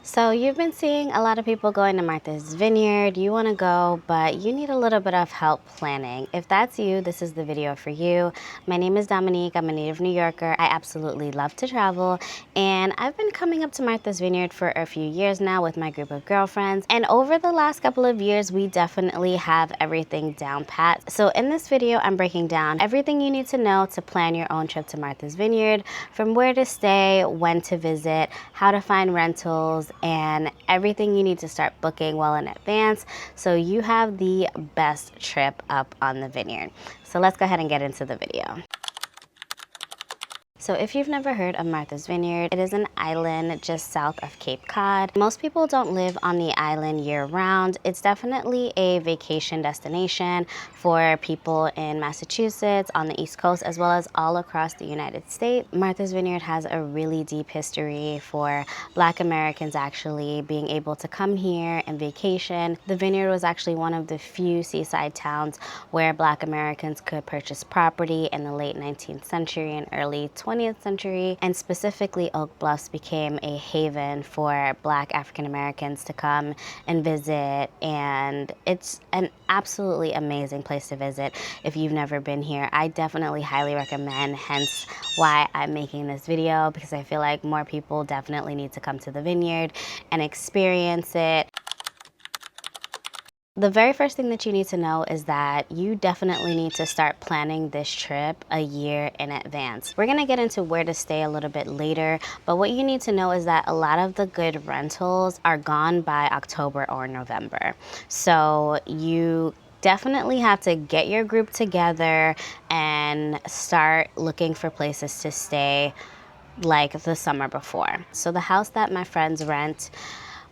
So you've been seeing a lot of people going to Martha's Vineyard. You want to go, but you need a little bit of help planning. If that's you, this is the video for you. My name is Dominique. I'm a native New Yorker. I absolutely love to travel, and I've been coming up to Martha's Vineyard for a few years now with my group of girlfriends. And over the last couple of years, we definitely have everything down pat. So in this video, I'm breaking down everything you need to know to plan your own trip to Martha's Vineyard, from where to stay, when to visit, how to find rentals, and everything you need to start booking well in advance so you have the best trip up on the vineyard. So let's go ahead and get into the video. So if you've never heard of Martha's Vineyard, it is an island just south of Cape Cod. Most people don't live on the island year-round. It's definitely a vacation destination for people in Massachusetts, on the East Coast, as well as all across the United States. Martha's Vineyard has a really deep history for Black Americans actually being able to come here and vacation. The Vineyard was actually one of the few seaside towns where Black Americans could purchase property in the late 19th century and early 20th century, and specifically Oak Bluffs became a haven for Black African Americans to come and visit, and it's an absolutely amazing place to visit. If you've never been here, I definitely highly recommend, hence why I'm making this video, because I feel like more people definitely need to come to the Vineyard and experience it. The very first thing that you need to know is that you definitely need to start planning this trip a year in advance. We're gonna get into where to stay a little bit later, but what you need to know is that a lot of the good rentals are gone by October or November. So you definitely have to get your group together and start looking for places to stay like the summer before. So the house that my friends rent,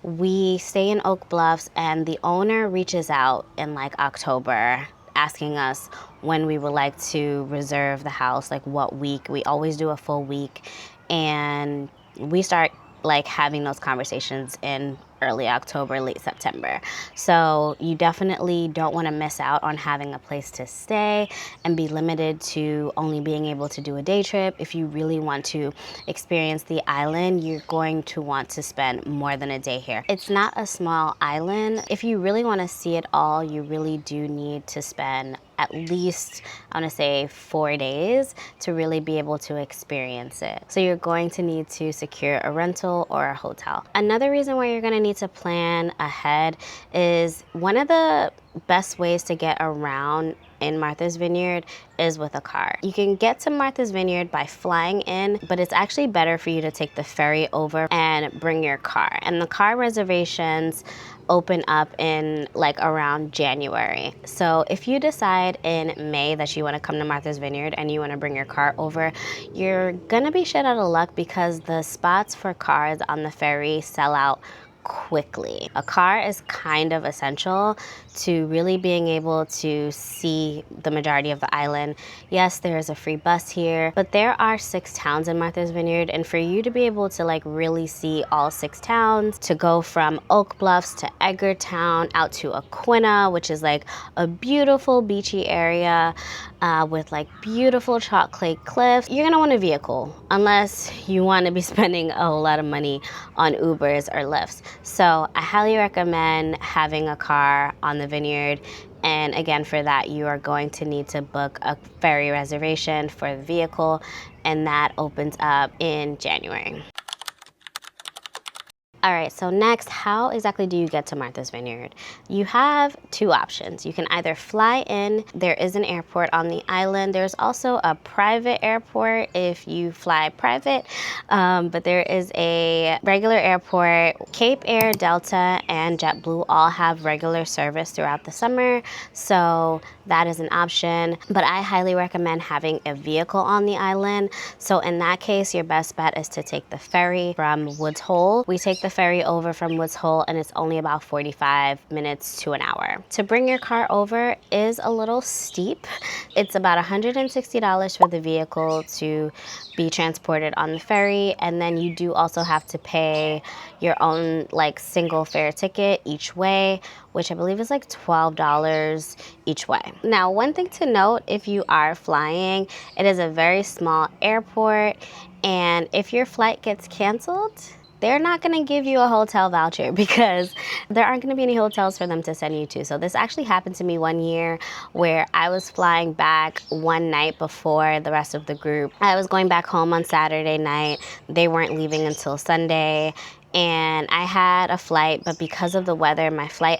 we stay in Oak Bluffs, and the owner reaches out in like October asking us when we would like to reserve the house, like what week. We always do a full week, and we start like having those conversations in early October, late September. So you definitely don't want to miss out on having a place to stay and be limited to only being able to do a day trip. If you really want to experience the island, you're going to want to spend more than a day here. It's not a small island. If you really want to see it all, you really do need to spend at least, I want to say, 4 days to really be able to experience it. So you're going to need to secure a rental or a hotel. Another reason why you're going to need to plan ahead is one of the best ways to get around in Martha's Vineyard is with a car. You can get to Martha's Vineyard by flying in, but it's actually better for you to take the ferry over and bring your car. And the car reservations open up in like around January. So if you decide in May that you want to come to Martha's Vineyard and you want to bring your car over, you're gonna be shit out of luck because the spots for cars on the ferry sell out quickly. A car is kind of essential to really being able to see the majority of the island. Yes, there is a free bus here, but there are 6 towns in Martha's Vineyard, and for you to be able to like really see all 6 towns, to go from Oak Bluffs to Edgartown out to Aquina, which is like a beautiful beachy area with like beautiful chalk clay cliffs, you're gonna want a vehicle unless you want to be spending a whole lot of money on Ubers or Lyfts. So I highly recommend having a car on the Vineyard. And again, for that, you are going to need to book a ferry reservation for the vehicle, and that opens up in January. All right, so next, how exactly do you get to Martha's Vineyard? You have 2 options. You can either fly in. There is an airport on the island. There's also a private airport if you fly private, but there is a regular airport. Cape Air, Delta, and JetBlue all have regular service throughout the summer, so that is an option. But I highly recommend having a vehicle on the island. So in that case, your best bet is to take the ferry from Woods Hole. We take the ferry over from Woods Hole, and it's only about 45 minutes to an hour. To bring your car over is a little steep. It's about $160 for the vehicle to be transported on the ferry, and then you do also have to pay your own like single fare ticket each way, which I believe is like $12 each way. Now, one thing to note, if you are flying, it is a very small airport, and if your flight gets canceled, they're not going to give you a hotel voucher because there aren't going to be any hotels for them to send you to. So this actually happened to me one year where I was flying back one night before the rest of the group. I was going back home on Saturday night. They weren't leaving until Sunday. And I had a flight, but because of the weather, my flight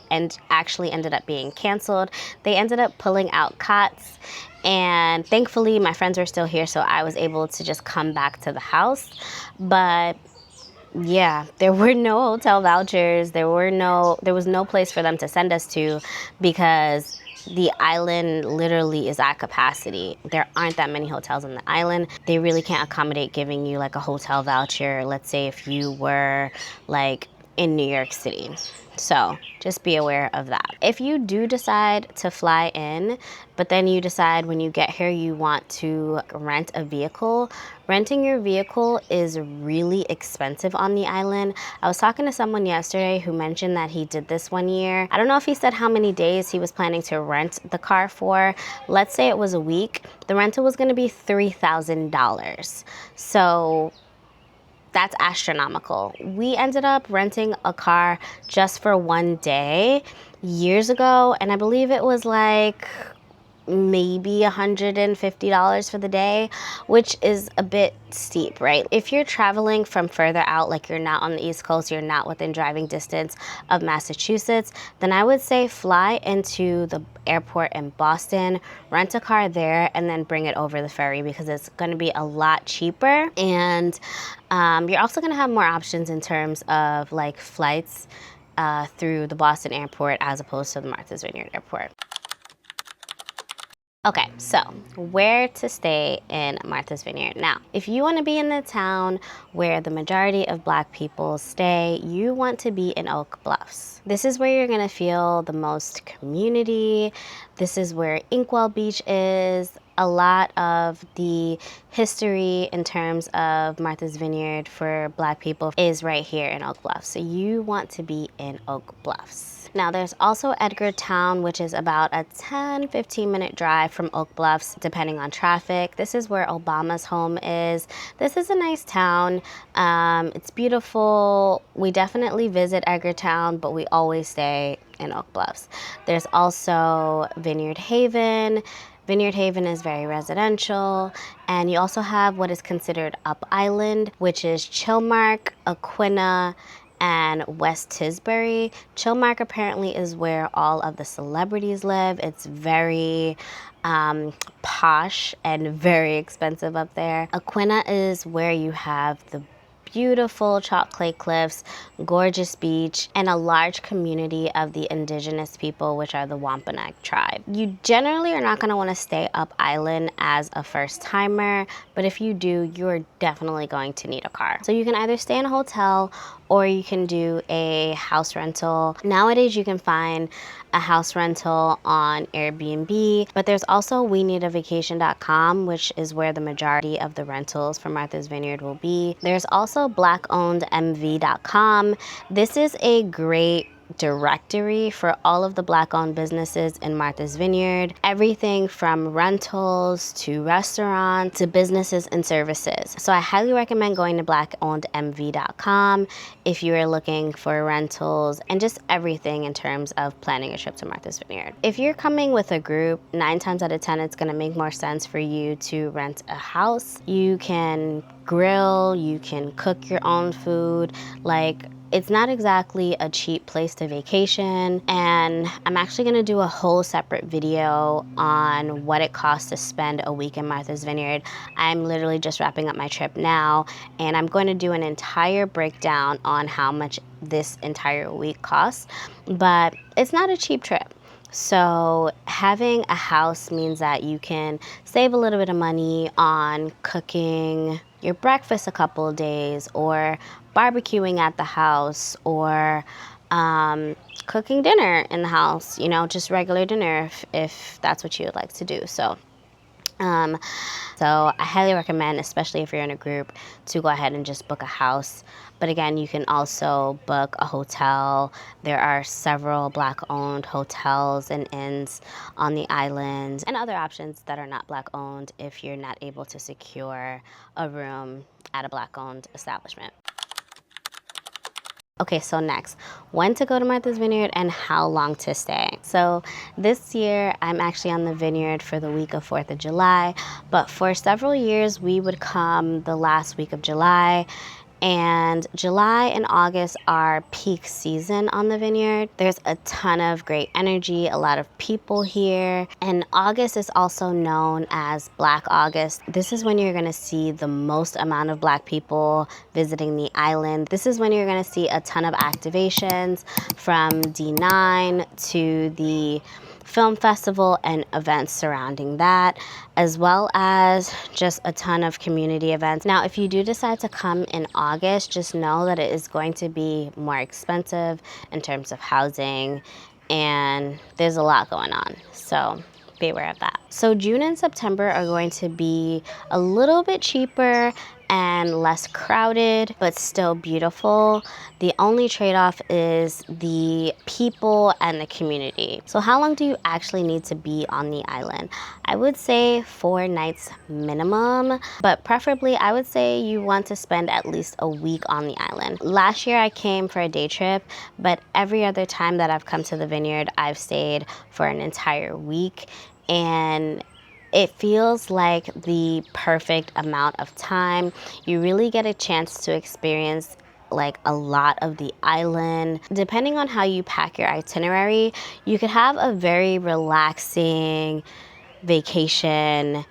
actually ended up being canceled. They ended up pulling out cots, and thankfully my friends were still here, so I was able to just come back to the house. But yeah, there were no hotel vouchers. There was no place for them to send us to because the island literally is at capacity. There aren't that many hotels on the island. They really can't accommodate giving you like a hotel voucher, let's say if you were like in New York City. So just be aware of that. If you do decide to fly in, but then you decide when you get here you want to rent a vehicle, renting your vehicle is really expensive on the island. I was talking to someone yesterday who mentioned that he did this one year. I don't know if he said how many days he was planning to rent the car for. Let's say it was a week. The rental was gonna be $3,000. So that's astronomical. We ended up renting a car just for one day years ago, and I believe it was like maybe $150 for the day, which is a bit steep, right? If you're traveling from further out, like you're not on the East Coast, you're not within driving distance of Massachusetts, then I would say fly into the airport in Boston, rent a car there, and then bring it over the ferry because it's going to be a lot cheaper. And you're also going to have more options in terms of like flights through the Boston airport as opposed to the Martha's Vineyard airport. Okay, so where to stay in Martha's Vineyard? Now, if you want to be in the town where the majority of Black people stay, you want to be in Oak Bluffs. This is where you're going to feel the most community. This is where Inkwell Beach is. A lot of the history in terms of Martha's Vineyard for Black people is right here in Oak Bluffs. So you want to be in Oak Bluffs. Now there's also Edgartown, which is about a 10-15 minute drive from Oak Bluffs, depending on traffic. This is where Obama's home is. This is a nice town. It's beautiful. We definitely visit Edgartown, but we always stay in Oak Bluffs. There's also Vineyard Haven. Vineyard Haven is very residential, and you also have what is considered Up Island, which is Chilmark, Aquina, and West Tisbury. Chilmark apparently is where all of the celebrities live. It's very posh and very expensive up there. Aquina is where you have the beautiful chalk clay cliffs, gorgeous beach, and a large community of the indigenous people, which are the Wampanoag tribe. You generally are not going to want to stay up island as a first timer, but if you do, you're definitely going to need a car. So you can either stay in a hotel or you can do a house rental. Nowadays you can find a house rental on Airbnb, but there's also weneedavacation.com, which is where the majority of the rentals for Martha's Vineyard will be. There's also blackownedmv.com. This is a great directory for all of the Black-owned businesses in Martha's Vineyard. Everything from rentals to restaurants to businesses and services. So I highly recommend going to blackownedmv.com if you are looking for rentals and just everything in terms of planning a trip to Martha's Vineyard. If you're coming with a group, 9 times out of 10, it's gonna make more sense for you to rent a house. You can grill, you can cook your own food. Like, it's not exactly a cheap place to vacation, and I'm actually gonna do a whole separate video on what it costs to spend a week in Martha's Vineyard. I'm literally just wrapping up my trip now, and I'm going to do an entire breakdown on how much this entire week costs, but it's not a cheap trip. So having a house means that you can save a little bit of money on cooking your breakfast a couple of days, or barbecuing at the house, or cooking dinner in the house, you know, just regular dinner if that's what you would like to do. So I highly recommend, especially if you're in a group, to go ahead and just book a house. But again, you can also book a hotel. There are several Black-owned hotels and inns on the island, and other options that are not Black-owned if you're not able to secure a room at a Black-owned establishment. Okay, so next, when to go to Martha's Vineyard and how long to stay. So this year, I'm actually on the Vineyard for the week of 4th of July, but for several years, we would come the last week of July. And July and August are peak season on the Vineyard. There's a ton of great energy, a lot of people here. And August is also known as Black August. This is when you're gonna see the most amount of Black people visiting the island. This is when you're gonna see a ton of activations from D9 to the film festival and events surrounding that, as well as just a ton of community events. Now, if you do decide to come in August, just know that it is going to be more expensive in terms of housing, and there's a lot going on. So be aware of that. So June and September are going to be a little bit cheaper and less crowded, but still beautiful. The only trade-off is the people and the community. So how long do you actually need to be on the island? I would say 4 nights minimum, but preferably I would say you want to spend at least a week on the island. Last year I came for a day trip, but every other time that I've come to the Vineyard, I've stayed for an entire week, and it feels like the perfect amount of time. You really get a chance to experience like a lot of the island. Depending on how you pack your itinerary, you could have a very relaxing vacation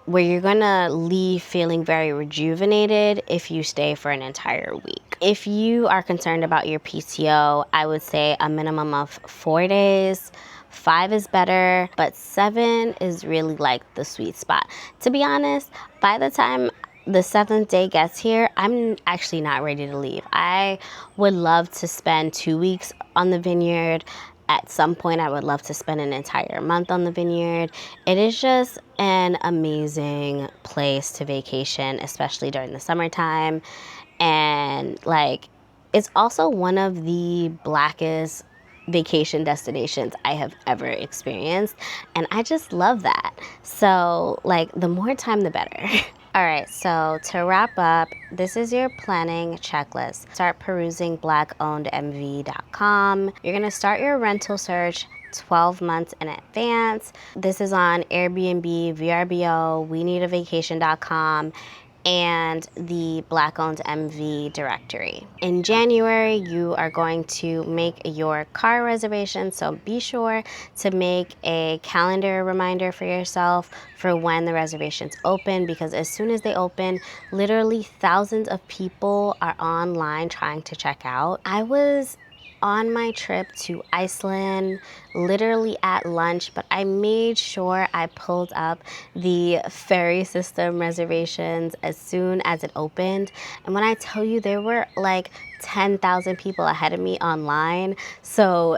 where you're gonna leave feeling very rejuvenated if you stay for an entire week. If you are concerned about your PTO, I would say a minimum of 4 days. 5 is better, but 7 is really like the sweet spot. To be honest, by the time the 7th day gets here, I'm actually not ready to leave. I would love to spend 2 weeks on the Vineyard. At some point, I would love to spend an entire month on the Vineyard. It is just an amazing place to vacation, especially during the summertime. And like, it's also one of the blackest vacation destinations I have ever experienced, and I just love that. So like, the more time the better. All right, so to wrap up, this is your planning checklist. Start perusing blackownedmv.com. You're gonna start your rental search 12 months in advance. This is on Airbnb, VRBO, WeNeedAVacation.com, and the Black Owned MV directory. In January, you are going to make your car reservation, so be sure to make a calendar reminder for yourself for when the reservations open, because as soon as they open, literally thousands of people are online trying to check out. I was on my trip to Iceland literally at lunch, but I made sure I pulled up the ferry system reservations as soon as it opened. And when I tell you, there were like 10,000 people ahead of me online. So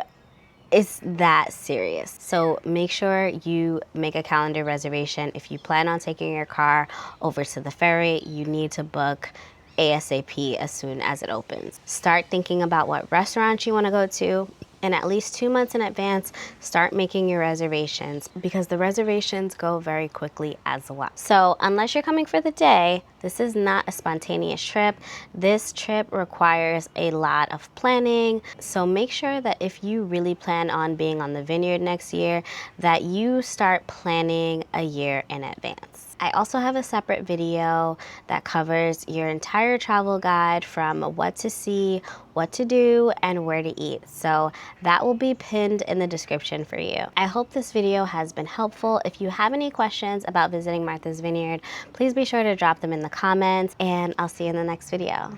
it's that serious. So make sure you make a calendar reservation. If you plan on taking your car over to the ferry, you need to book ASAP as soon as it opens. Start thinking about what restaurants you want to go to, and at least 2 months in advance, start making your reservations, because the reservations go very quickly as well. So unless you're coming for the day, this is not a spontaneous trip. This trip requires a lot of planning. So make sure that if you really plan on being on the Vineyard next year, that you start planning a year in advance. I also have a separate video that covers your entire travel guide, from what to see, what to do, and where to eat. So that will be pinned in the description for you. I hope this video has been helpful. If you have any questions about visiting Martha's Vineyard, please be sure to drop them in the comments, and I'll see you in the next video.